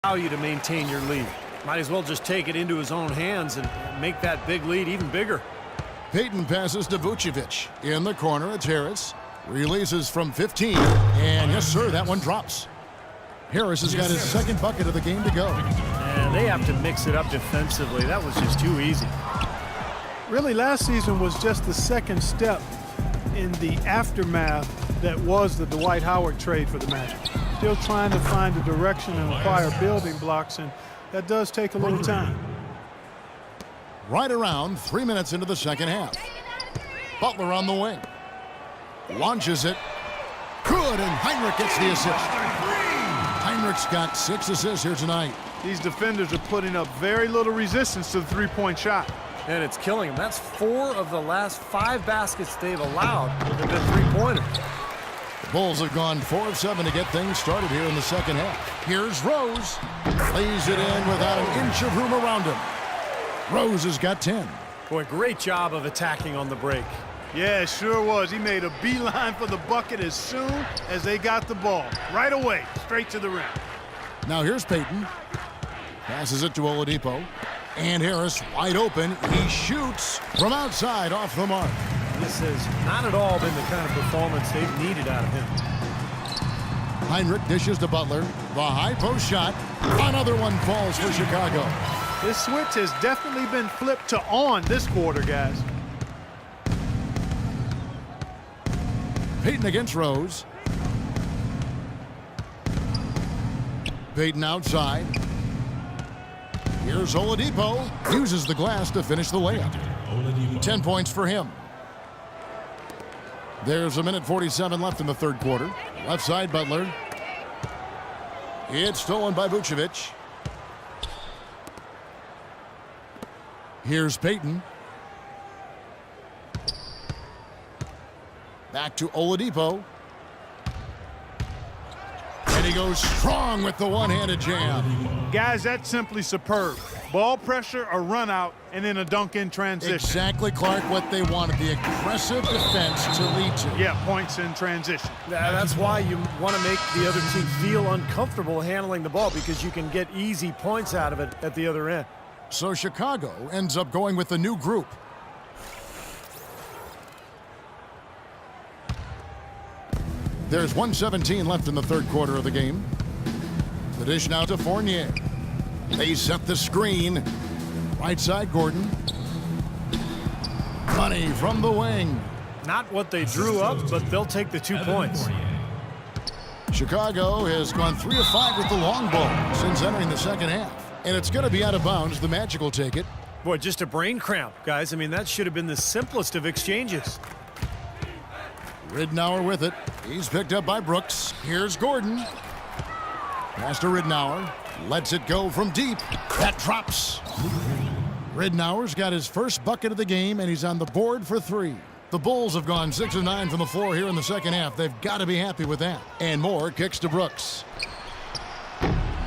allow you to maintain your lead. Might as well just take it into his own hands and make that big lead even bigger. Payton passes to Vucevic. In the corner, it's Harris. Releases from 15. And yes, sir, that one drops. Harris has got his second bucket of the game to go. And they have to mix it up defensively. That was just too easy. Really, last season was just the second step in the aftermath that was the Dwight Howard trade for the Magic. Still trying to find the direction and acquire building blocks, and that does take a little time. Right around 3 minutes into the second half. Butler on the wing. Launches it. Good, and Hinrich gets the assist. Hinrich's got 6 assists here tonight. These defenders are putting up very little resistance to the three-point shot. And it's killing them. That's 4 of the last 5 baskets they've allowed have been three-pointers. The Bulls have gone 4 of 7 to get things started here in the second half. Here's Rose. Lays it in without an inch of room around him. Rose has got 10. Boy, great job of attacking on the break. Yeah, it sure was. He made a beeline for the bucket as soon as they got the ball. Right away, straight to the rim. Now here's Payton. Passes it to Oladipo. And Harris wide open. He shoots from outside off the mark. This has not at all been the kind of performance they've needed out of him. Hinrich dishes to Butler. The high post shot. Another one falls for Chicago. This switch has definitely been flipped to on this quarter, guys. Payton against Rose. Payton outside. Here's Oladipo. Uses the glass to finish the layup. 10 points for him. There's 1:47 left in the third quarter. Left side, Butler. It's stolen by Vucevic. Here's Payton. Back to Oladipo. And he goes strong with the one-handed jam. Guys, that's simply superb. Ball pressure, a run out, and then a dunk in transition. Exactly, Clark, what they wanted. The aggressive defense to lead to. Yeah, points in transition. That's why you want to make the other team feel uncomfortable handling the ball, because you can get easy points out of it at the other end. So Chicago ends up going with the new group. There's 1:17 left in the third quarter of the game. The dish now to Fournier. They set the screen. Right side, Gordon. Money from the wing. Not what they drew up, but they'll take the 2 points. Chicago has gone 3 of 5 with the long ball since entering the second half. And it's going to be out of bounds. The Magic will take it. Boy, just a brain cramp, guys. I mean, that should have been the simplest of exchanges. Ridnour with it. He's picked up by Brooks. Here's Gordon. Pass to Ridnour. Lets it go from deep. That drops. Ridnour's got his first bucket of the game, and he's on the board for 3. The Bulls have gone 6 of 9 from the floor here in the second half. They've got to be happy with that. And Moore kicks to Brooks.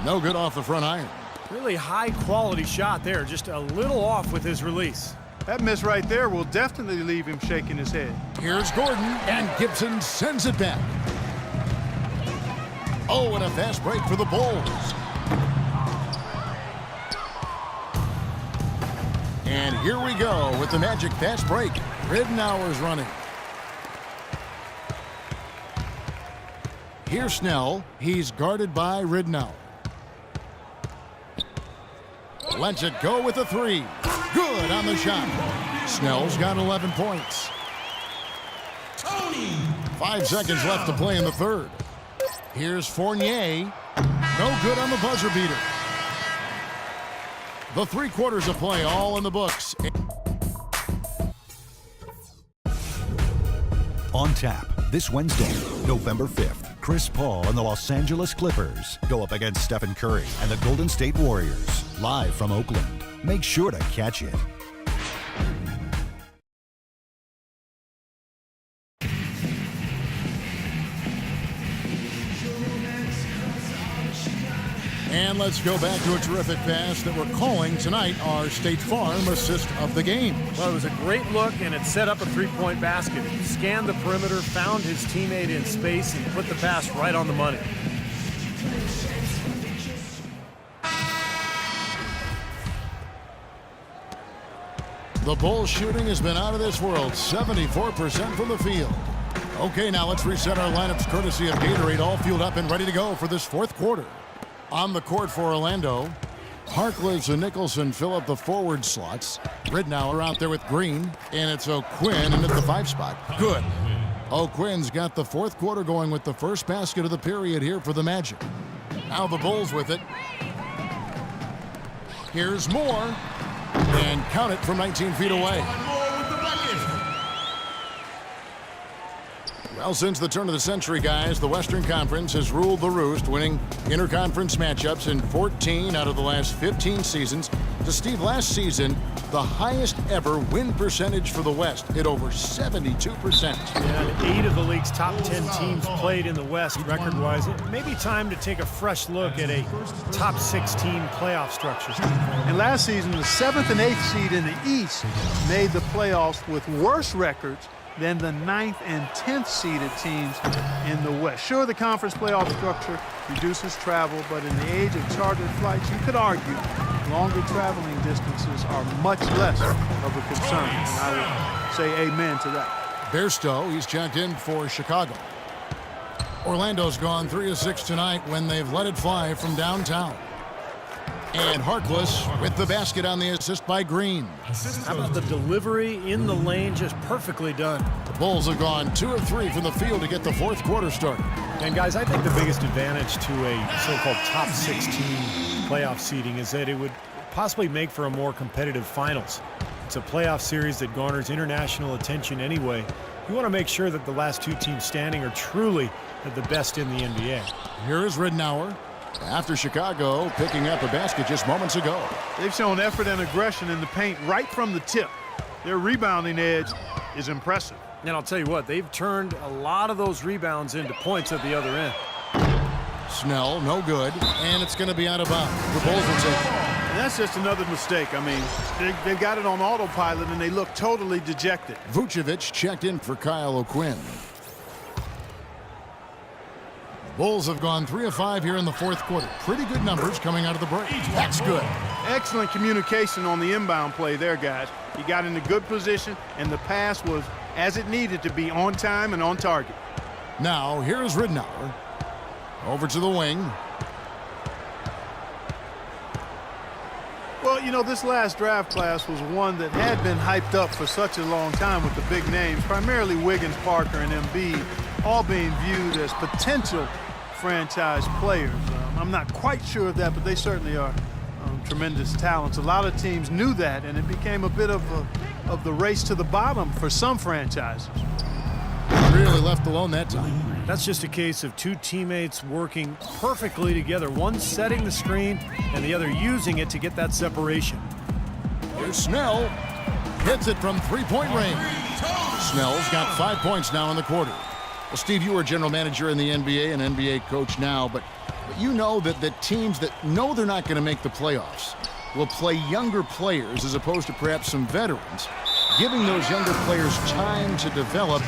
No good off the front iron. Really high-quality shot there. Just a little off with his release. That miss right there will definitely leave him shaking his head. Here's Gordon, and Gibson sends it back. Oh, and a fast break for the Bulls. And here we go with the Magic fast break. Ridnour's running. Here's Snell. He's guarded by Ridnour. Lets it go with a 3. Good on the shot. Snell's got 11 points. 5 seconds left to play in the third. Here's Fournier. No good on the buzzer beater. The 3 quarters of play all in the books. On tap this Wednesday, November 5th. Chris Paul and the Los Angeles Clippers go up against Stephen Curry and the Golden State Warriors, live from Oakland. Make sure to catch it. And let's go back to a terrific pass that we're calling tonight our State Farm assist of the game. Well, it was a great look, and it set up a three-point basket. He scanned the perimeter, found his teammate in space, and put the pass right on the money. The Bulls shooting has been out of this world, 74% from the field. Okay, now let's reset our lineups courtesy of Gatorade, all fueled up and ready to go for this fourth quarter. On the court for Orlando, Harkless and Nicholson fill up the forward slots. Ridnour out there with Green, and it's O'Quinn in at the 5 spot. Good. O'Quinn's got the fourth quarter going with the first basket of the period here for the Magic. Now the Bulls with it. Here's Moore, and count it from 19 feet away. Well, since the turn of the century, guys, the Western Conference has ruled the roost, winning interconference matchups in 14 out of the last 15 seasons. To Steve, last season, the highest ever win percentage for the West at over 72%. Yeah, 8 of the league's top 10 teams played in the West record-wise. It may be time to take a fresh look at a top 16 playoff structure. And last season, the 7th and 8th seed in the East made the playoffs with worse records than the 9th and 10th seeded teams in the West. Sure, the conference playoff structure reduces travel, but in the age of chartered flights, you could argue longer traveling distances are much less of a concern. And I would say amen to that. Bairstow, he's checked in for Chicago. Orlando's gone 3 of 6 tonight when they've let it fly from downtown. And Harkless with the basket on the assist by Green. How about the delivery in the lane, just perfectly done. The Bulls have gone 2 of 3 from the field to get the fourth quarter started. And guys, I think the biggest advantage to a so-called top 16 playoff seeding is that it would possibly make for a more competitive finals. It's a playoff series that garners international attention anyway. You want to make sure that the last 2 teams standing are truly the best in the NBA. Here is Ridnour. After Chicago picking up a basket just moments ago. They've shown effort and aggression in the paint right from the tip. Their rebounding edge is impressive. And I'll tell you what, they've turned a lot of those rebounds into points at the other end. Snell, no good, and it's going to be out of bounds. The Bulls will take it. And that's just another mistake. I mean, they've got it on autopilot, and they look totally dejected. Vucevic checked in for Kyle O'Quinn. Bulls have gone 3 of 5 here in the fourth quarter. Pretty good numbers coming out of the break. That's good. Excellent communication on the inbound play there, guys. He got in a good position, and the pass was as it needed to be, on time and on target. Now, here's Ridnour. Over to the wing. Well, you know, this last draft class was one that had been hyped up for such a long time with the big names, primarily Wiggins, Parker, and Embiid, all being viewed as potential franchise players. I'm not quite sure of that, but they certainly are tremendous talents. A lot of teams knew that, and it became a bit of the race to the bottom for some franchises. Really left alone that time. That's just a case of 2 teammates working perfectly together, one setting the screen and the other using it to get that separation. Here's Snell. Hits it from 3-point range. Snell's got 5 points now in the quarter. Well, Steve, you are general manager in the NBA and NBA coach now, but you know that the teams that know they're not going to make the playoffs will play younger players as opposed to perhaps some veterans, giving those younger players time to develop,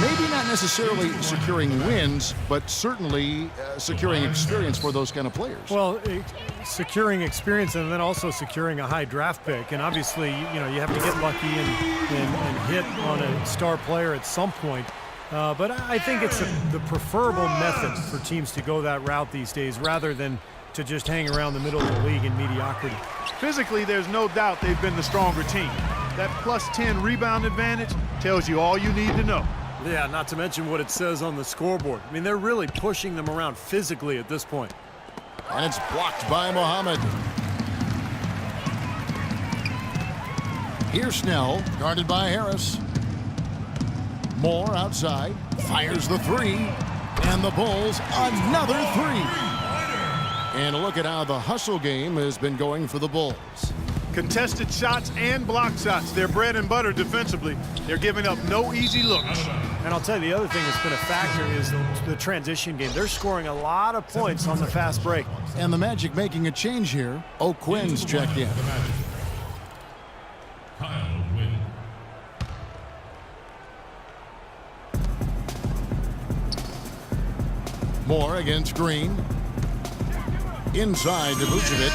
maybe not necessarily securing wins, but certainly securing experience for those kind of players. Well, securing experience and then also securing a high draft pick. And obviously, you know, you have to get lucky and hit on a star player at some point. But I think it's the preferable method for teams to go that route these days rather than to just hang around the middle of the league in mediocrity. Physically, there's no doubt they've been the stronger team. That plus 10 rebound advantage tells you all you need to know. Yeah, not to mention what it says on the scoreboard. I mean, they're really pushing them around physically at this point. And it's blocked by Mohammed. Here's Snell, guarded by Harris. Moore outside, fires the 3, and the Bulls another 3. And a look at how the hustle game has been going for the Bulls. Contested shots and block shots. They're bread and butter defensively. They're giving up no easy looks. And I'll tell you, the other thing that's been a factor is the transition game. They're scoring a lot of points on the fast break. And the Magic making a change here. O'Quinn's checked in. Moore against Green. Inside to Vucevic.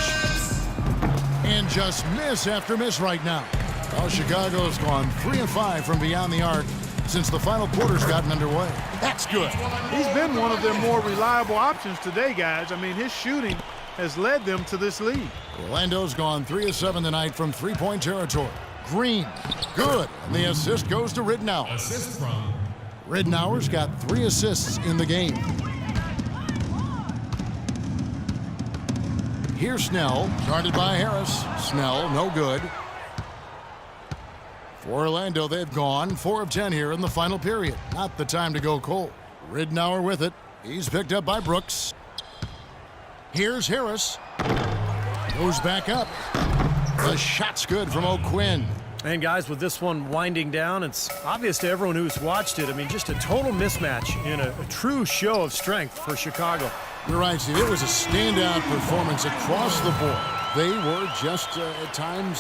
And just miss after miss right now. Well, Chicago's gone 3 of 5 from beyond the arc since the final quarter's gotten underway. That's good. He's been one of their more reliable options today, guys. I mean, his shooting has led them to this lead. Orlando's gone 3 of 7 tonight from three-point territory. Green, good. And the assist goes to Ridnour. Assist from Ridnour's got 3 assists in the game. Here's Snell, guarded by Harris. Snell, no good. For Orlando, they've gone 4 of 10 here in the final period. Not the time to go cold. Ridnour with it. He's picked up by Brooks. Here's Harris. Goes back up. The shot's good from O'Quinn. And guys, with this one winding down, it's obvious to everyone who's watched it. I mean, just a total mismatch in a true show of strength for Chicago. You're right, Steve. It was a standout performance across the board. They were just, at times,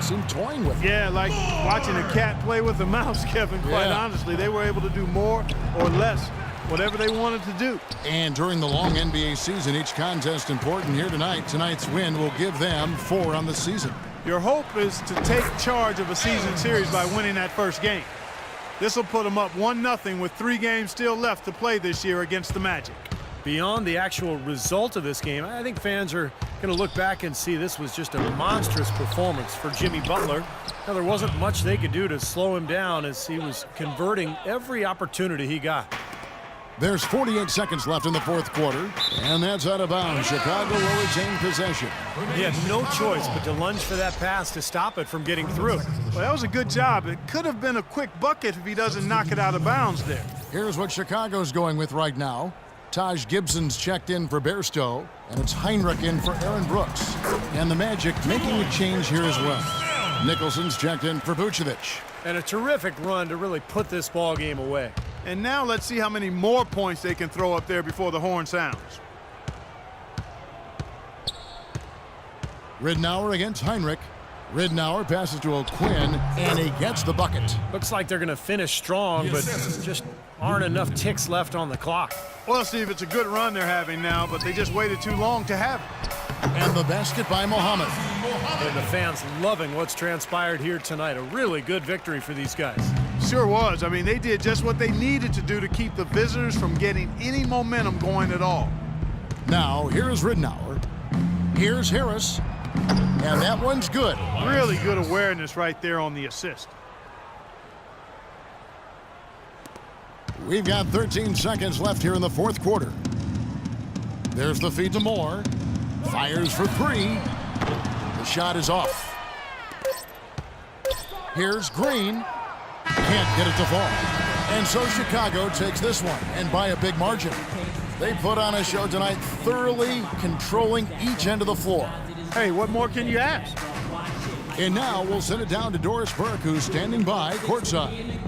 seemed toying with it. Yeah, like watching a cat play with a mouse, Kevin, quite honestly. They were able to do more or less, whatever they wanted to do. And during the long NBA season, each contest important here tonight. Tonight's win will give them 4 on the season. Your hope is to take charge of a season series by winning that first game. This will put them up 1-0 with 3 games still left to play this year against the Magic. Beyond the actual result of this game, I think fans are going to look back and see this was just a monstrous performance for Jimmy Butler. Now, there wasn't much they could do to slow him down as he was converting every opportunity he got. There's 48 seconds left in the fourth quarter, and that's out of bounds. Chicago will retain possession. He had no choice but to lunge for that pass to stop it from getting through. Well, that was a good job. It could have been a quick bucket if he doesn't knock it out of bounds there. Here's what Chicago's going with right now. Taj Gibson's checked in for Bairstow, and it's Heinrich in for Aaron Brooks. And the Magic making a change here as well. Nicholson's checked in for Vucevic. And a terrific run to really put this ball game away. And now let's see how many more points they can throw up there before the horn sounds. Ridnour against Heinrich. Ridnour passes to O'Quinn, and he gets the bucket. Looks like they're going to finish strong, but just aren't enough ticks left on the clock. Well, Steve, it's a good run they're having now, but they just waited too long to have it. And the basket by Muhammad. And the fans loving what's transpired here tonight. A really good victory for these guys. Sure was. I mean, they did just what they needed to do to keep the visitors from getting any momentum going at all. Now, here's Ridnour. Here's Harris. And that one's good. Really good awareness right there on the assist. We've got 13 seconds left here in the fourth quarter. There's the feed to Moore. Fires for 3. The shot is off. Here's Green. Can't get it to fall. And so Chicago takes this one, and by a big margin. They put on a show tonight, thoroughly controlling each end of the floor. Hey, what more can you ask? And now we'll send it down to Doris Burke, who's standing by courtside.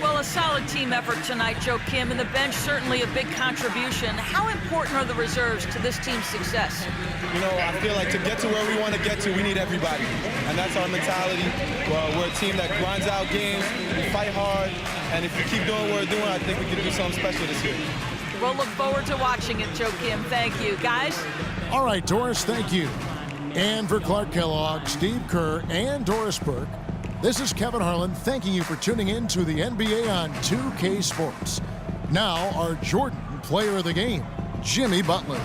Well, a solid team effort tonight, Joe Kim, and the bench certainly a big contribution. How important are the reserves to this team's success? You know, I feel like to get to where we want to get to, we need everybody. And that's our mentality. Well, we're a team that grinds out games, we fight hard, and if we keep doing what we're doing, I think we can do something special this year. We'll look forward to watching it, Joe Kim. Thank you. Guys? All right, Doris, thank you. And for Clark Kellogg, Steve Kerr, and Doris Burke, this is Kevin Harlan thanking you for tuning in to the NBA on 2K Sports. Now, our Jordan player of the game, Jimmy Butler.